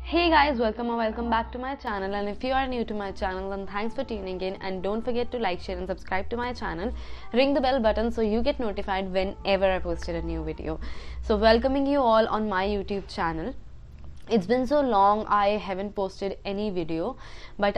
Hey guys, welcome or welcome back to my channel, and if you are new to my channel then thanks for tuning in, and don't forget to like, share and subscribe to my channel. Ring the bell button so you get notified whenever I posted a new video. So welcoming you all on my YouTube channel. It's been so long I haven't posted any video, but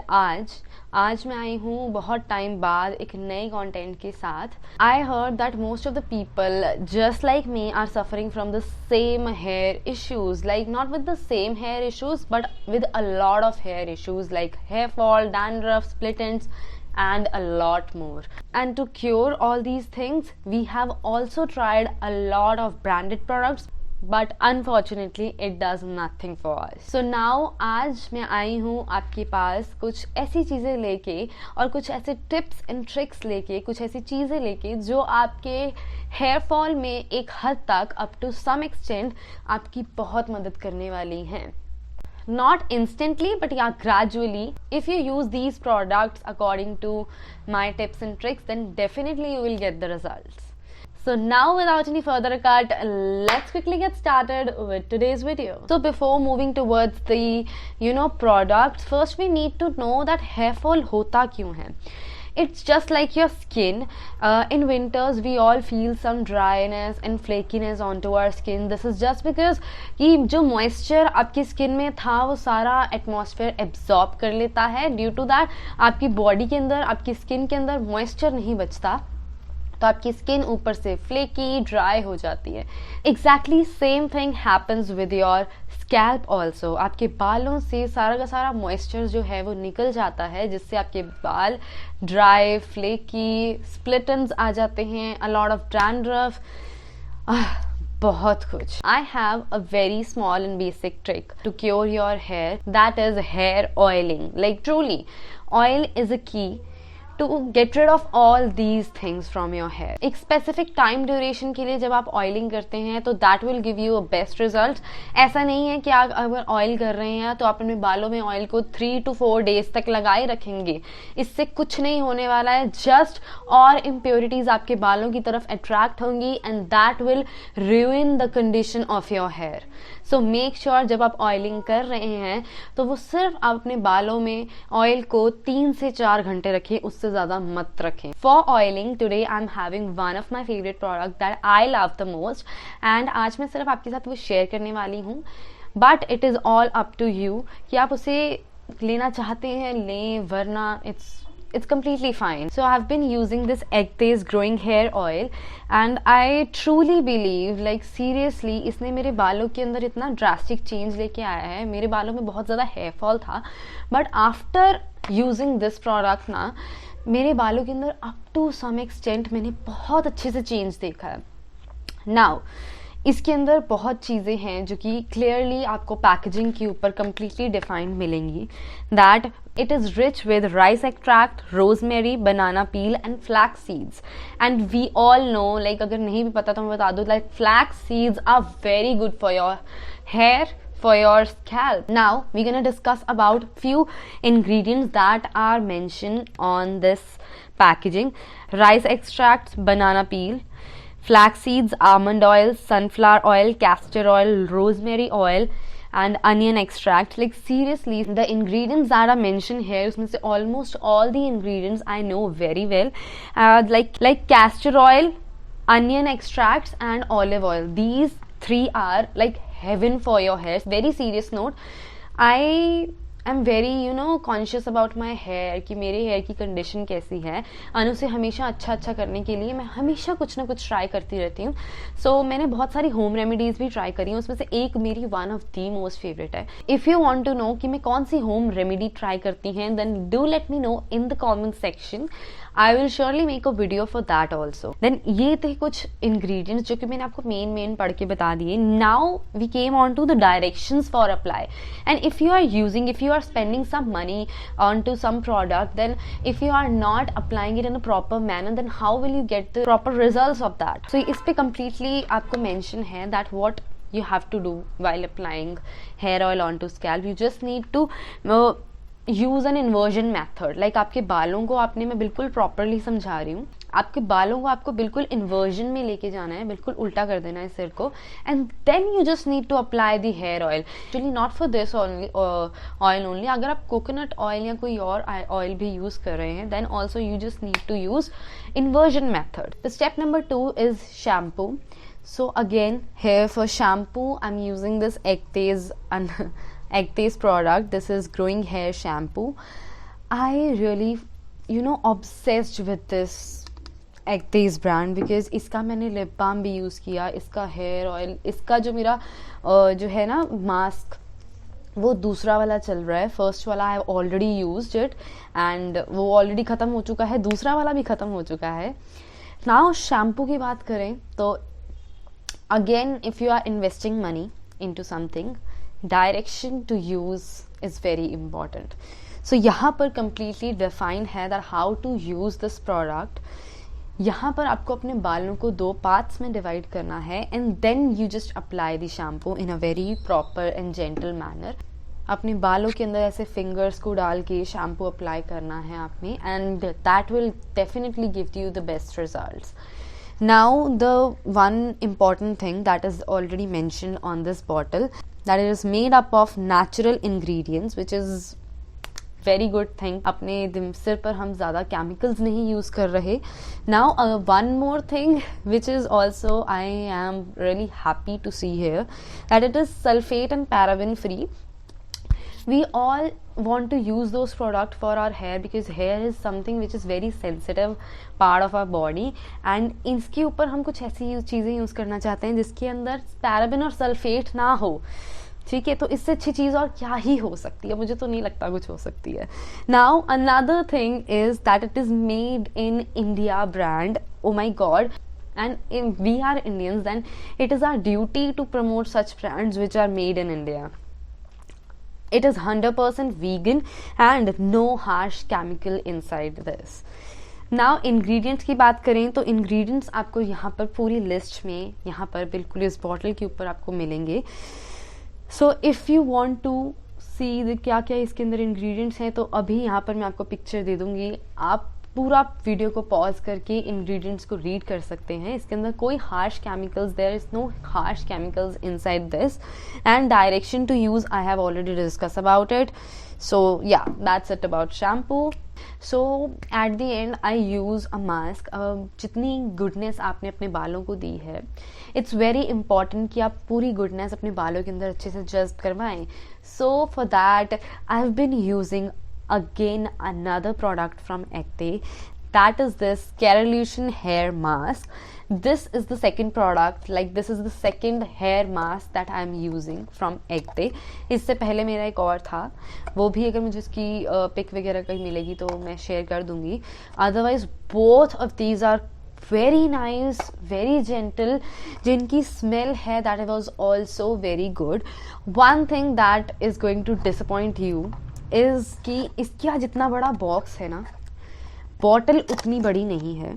आज मैं आई हूँ बहुत time बाद एक नए content के साथ. I heard that most of the people just like me are suffering from the same hair issues, like not with the same hair issues but with a lot of hair issues like hair fall, dandruff, split ends and a lot more. And to cure all these things we have also tried a lot of branded products, but unfortunately it does nothing for us. So now आज मैं आई हूँ आपके पास कुछ ऐसी चीज़ें लेके और कुछ ऐसे टिप्स एंड ट्रिक्स लेके, कुछ ऐसी चीज़ें लेके जो आपके हेयर फॉल में एक हद तक अप टू सम एक्सटेंट आपकी बहुत मदद करने वाली हैं. Not instantly, but yeah, gradually. If you use these products according to my tips and tricks, then definitely you will get the results. So now without any further cut, let's quickly get started with today's video. So before moving towards the products, first we need to know that hair fall hota kyun hai. It's just like your skin. In winters we all feel some dryness and flakiness onto our skin. This is just because कि जो moisture आपकी skin में था वो सारा atmosphere absorb कर लेता है. Due to that आपकी body के अंदर, आपकी skin के अंदर moisture नहीं बचता, तो आपकी स्किन ऊपर से फ्लेकी ड्राई हो जाती है. Exactly same thing happens with your scalp also. आपके बालों से सारा का सारा मॉइस्चर जो है वो निकल जाता है, जिससे आपके बाल ड्राई, फ्लेकी, स्प्लिट एंड्स आ जाते हैं, अ लॉट ऑफ डैंड्रफ, बहुत कुछ. I have a very small and basic trick to cure your hair, that is hair oiling. Like truly oil is a key to get rid of all these things from your hair. एक specific time duration के लिए जब आप oiling करते हैं तो that will give you a best result. ऐसा नहीं है कि आप अगर ऑयल कर रहे हैं तो आप अपने बालों में ऑयल को 3 to 4 days तक लगाए रखेंगे. इससे कुछ नहीं होने वाला है. जस्ट और इम्प्योरिटीज आपके बालों की तरफ अट्रैक्ट होंगी and that will ruin the condition of your hair. So make sure जब आप ऑयलिंग कर रहे हैं तो वो सिर्फ आप अपने बालों में ऑयल को 3 से 4 घंटे रखें, उससे ज़्यादा मत रखें. For oiling today I am having one of my favourite product that I love the most, and आज मैं सिर्फ आपके साथ वो शेयर करने वाली हूँ. But it is all up to you कि आप उसे लेना चाहते हैं लें, वरना it's completely fine. So I've been using this Egtaze growing hair oil and I truly believe, like seriously, इसने मेरे बालों के अंदर इतना drastic change लेके आया है. मेरे बालों में बहुत ज़्यादा hair fall था, but after using this product ना, मेरे बालों के अंदर up to some extent मैंने बहुत अच्छे से change देखा है. Now इसके अंदर बहुत चीज़ें हैं जो कि क्लियरली आपको पैकेजिंग के ऊपर कम्प्लीटली डिफाइंड मिलेंगी. That it is rich with rice extract, rosemary, banana peel and flax seeds. And we all know, like अगर नहीं भी पता तो मैं बता दूँ, like flax seeds are very good for your hair, for your scalp. Now we're gonna discuss about few ingredients that are mentioned on this packaging. Rice extracts, banana peel, flax seeds, almond oil, sunflower oil, castor oil, rosemary oil and onion extract. Like seriously, the ingredients that are mentioned here, usme se almost all the ingredients I know very well. Like castor oil, onion extracts and olive oil. These 3 are like heaven for your hair. Very serious note, I am very conscious about my hair कि मेरे hair की condition कैसी है. और उसे हमेशा अच्छा करने के लिए मैं हमेशा कुछ ना कुछ ट्राई करती रहती हूँ. सो मैंने बहुत सारी होम रेमेडीज़ भी ट्राई करी हैं, उसमें से एक मेरी one of the most favourite है. If you want to know कि मैं कौन सी होम रेमेडी ट्राई करती हैं, then do let me know in the comment section. I will surely make a video for that also. Then ये थे कुछ इंग्रेडिएंट्स जो कि मैंने आपको मेन पढ़ के बता दिए. Now we came on to the directions for apply. And if you are spending some money onto some product, then if you are not applying it in a proper manner, then how will you get the proper results of that? So इस पे completely आपको mention है that what you have to do while applying hair oil onto scalp. You just need to use an inversion method. Like आपके बालों को आपने, मैं बिल्कुल प्रॉपरली समझा रही हूँ, आपके बालों को आपको बिल्कुल इन्वर्जन में लेके जाना है, बिल्कुल उल्टा कर देना है सिर को, and then you just need to apply the hair oil. Actually not for this oil only, अगर आप कोकोनट ऑयल या कोई और ऑयल भी यूज़ कर रहे हैं, then also you just need to use inversion method. The step number 2 is shampoo. So again, here for shampoo I'm using this Ectase product. This is growing hair shampoo. I really obsessed with this Ectase brand because इसका मैंने lip balm भी use किया, इसका hair oil, इसका जो मेरा जो है ना मास्क, वो दूसरा वाला चल रहा है। फर्स्ट वाला आई have already used it and वो ऑलरेडी ख़त्म हो चुका है, दूसरा वाला भी ख़त्म हो चुका है। नाउ शैम्पू की बात करें तो again if you are investing money into something, direction to use is very important. So यहाँ पर कंप्लीटली डिफाइंड है that how to use this product. यहाँ पर आपको अपने बालों को 2 पार्ट्स में डिवाइड करना है and then you just apply the shampoo in a very proper and gentle manner. अपने बालों के अंदर ऐसे फिंगर्स को डाल के शैम्पू अप्लाई करना है आपने, and that will definitely give you the best results. Now the one important thing that is already mentioned on this bottle, that it is made up of natural ingredients which is very good thing. अपने सिर पर हम ज़्यादा chemicals नहीं use कर रहे। Now one more thing which is also I am really happy to see here that it is sulphate and paraben free. We all want to use those products for our hair because hair is something which is very sensitive part of our body, and इसके ऊपर हम कुछ ऐसी चीज़ें use करना चाहते हैं जिसके अंदर पैराबेन और सल्फेट ना हो। ठीक है, तो इससे अच्छी चीज़ और क्या ही हो सकती है, मुझे तो नहीं लगता कुछ हो सकती है। Now another thing is that it is made in India brand. Oh my god, and if we are Indians, then it is our duty to promote such brands which are made in India. It is 100% vegan and no harsh chemical inside this. Now ingredients की बात करें तो ingredients आपको यहाँ पर पूरी list में यहाँ पर बिल्कुल इस बॉटल के ऊपर आपको मिलेंगे। So if you want to see क्या क्या इसके अंदर ingredients हैं, तो अभी यहाँ पर मैं आपको पिक्चर दे दूँगी, आप पूरा वीडियो को पॉज करके इंग्रेडिएंट्स को रीड कर सकते हैं। इसके अंदर कोई harsh chemicals, there is no harsh chemicals inside this, and direction to use I have already discuss about it. So yeah that's it about shampoo. So at the end I use a mask. जितनी goodness आपने अपने बालों को दी है, it's very important कि आप पूरी goodness अपने बालों के अंदर अच्छे से जज्ब करवाएं। So for that I have been using again another product from Ectase, that is this Kerolution hair mask. This is the second product, like this is the second hair mask that I am using from Ectase. इससे पहले मेरा एक और था, वो भी अगर मुझे उसकी पिक वगैरह कहीं मिलेगी तो मैं शेयर कर दूंगी। Otherwise both of these are very nice, very gentle, जिनकी स्मेल है that was also very good. One thing that is going to disappoint you is कि इसका जितना बड़ा बॉक्स है ना, बॉटल उतनी बड़ी नहीं है।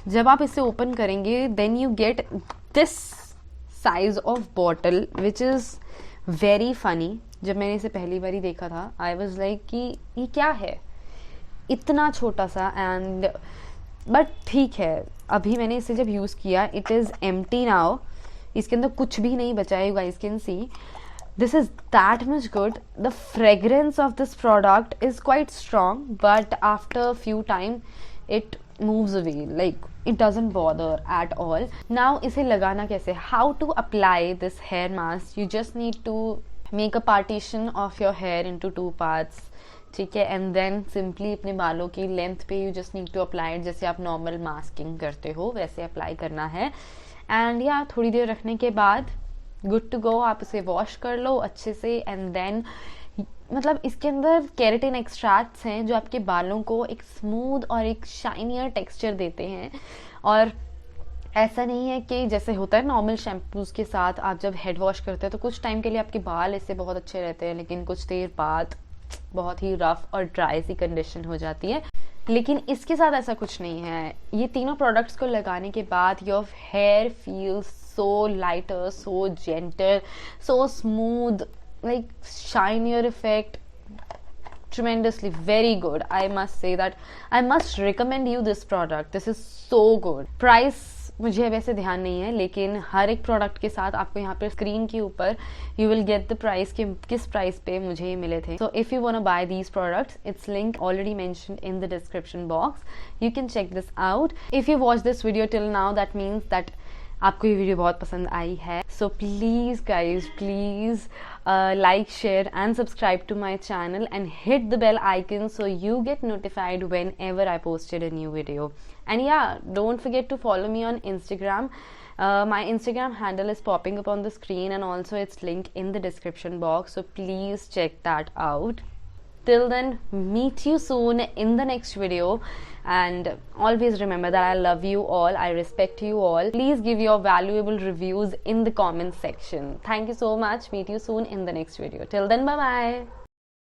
जब आप इसे ओपन करेंगे then you get this size of bottle which is very funny. जब मैंने इसे पहली बारी देखा था आई वॉज लाइक कि ये क्या है, इतना छोटा सा, एंड बट ठीक है, अभी मैंने इसे जब यूज़ किया इट इज़ एम्प्टी नाउ, इसके अंदर कुछ भी नहीं बचा है। You guys can see this is that much good. The fragrance of this product is quite strong, but after a few time it moves away, like it doesn't bother at all. Now इसे लगाना कैसे, how to apply this hair mask? You just need to make a partition of your hair into 2 parts, ठीक है, and then simply अपने बालों की length पे you just need to apply it, जैसे आप नॉर्मल मास्किंग करते हो वैसे अप्लाई करना है। एंड या थोड़ी देर रखने के बाद गुड टू गो, आप इसे वॉश कर लो अच्छे से, एंड देन मतलब इसके अंदर केराटिन एक्सट्रैक्ट्स हैं जो आपके बालों को एक स्मूथ और एक शाइनियर टेक्सचर देते हैं। और ऐसा नहीं है कि जैसे होता है नॉर्मल शैम्पूज के साथ आप जब हेड वॉश करते हैं तो कुछ टाइम के लिए आपके बाल इससे बहुत अच्छे रहते हैं, लेकिन कुछ देर बाद बहुत ही रफ और ड्राई सी कंडीशन हो जाती है। लेकिन इसके साथ ऐसा कुछ नहीं है। ये तीनों प्रोडक्ट्स को लगाने के बाद your hair feels so lighter, so gentle, so smooth, like shinier effect, tremendously very good. I must say that I must recommend you this product. This is so good. Price मुझे वैसे ध्यान नहीं है, लेकिन हर एक प्रोडक्ट के साथ आपको यहाँ पे स्क्रीन के ऊपर you will get the price कि किस प्राइस पे मुझे ये मिले थे. So if you want to buy these products, its link already mentioned in the description box. You can check this out. If you watch this video till now, that means that आपको ये video बहुत पसंद आई है. So please guys, please like, share and subscribe to my channel and hit the bell icon so you get notified whenever I posted a new video. And yeah, don't forget to follow me on Instagram. My Instagram handle is popping up on the screen and also it's linked in the description box, so please check that out. Till then, meet you soon in the next video, and always remember that I love you all, I respect you all. Please give your valuable reviews in the comment section. Thank you so much. Meet you soon in the next video. Till then, bye bye.